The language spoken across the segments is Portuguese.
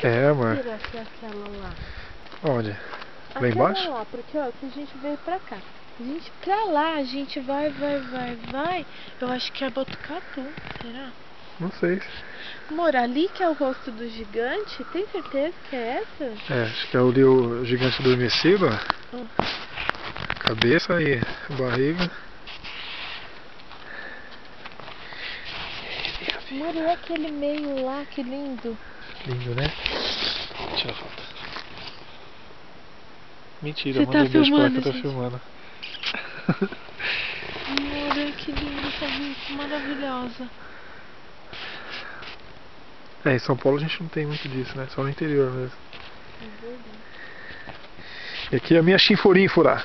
É, amor. Será que é aquela lá? Onde? Lá Aquela embaixo? lá, porque ó, se a gente veio pra cá. A gente pra lá, a gente vai. Eu acho que é Botucatu, será? Não sei. Amor, ali que é o rosto do gigante, tem certeza que é essa? É, acho que é ali o gigante adormecido, ó. Cabeça e barriga. Amor, e aquele meio lá, que lindo. Lindo, né? Tira a foto. Mentira, Você manda tá um beijo pra lá que filmando, eu tô gente? filmando. Amor, que linda essa vista maravilhosa. É, em São Paulo a gente não tem muito disso, né? Só no interior mesmo. É verdade. E aqui é a minha chinforínfora.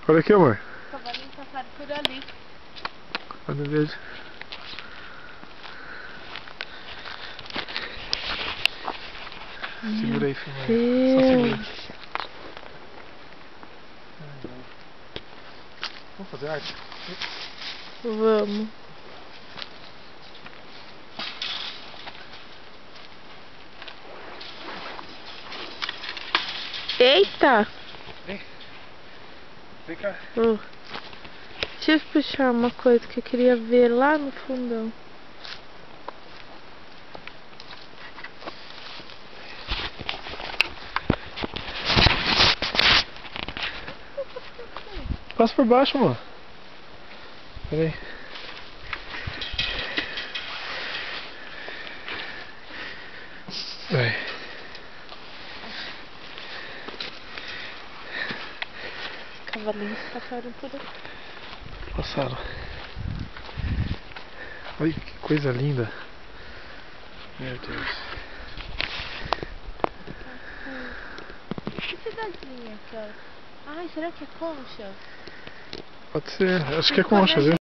Olha aqui, amor. O cavalinho passaram por ali. Olha o verde. Segura aí, filma aí. Só segura. Vamos fazer arte? Vamos. Eita! Vem. Vem cá. Deixa eu puxar uma coisa que eu queria ver lá no fundão. Passa por baixo, amor. Pera aí. Vai. Cavalinhos passaram por aqui. Passaram. Olha que coisa linda. Meu Deus. Que cidadezinha aquela? Ai, será que é Concha? Pode ser. Acho que é concha, viu?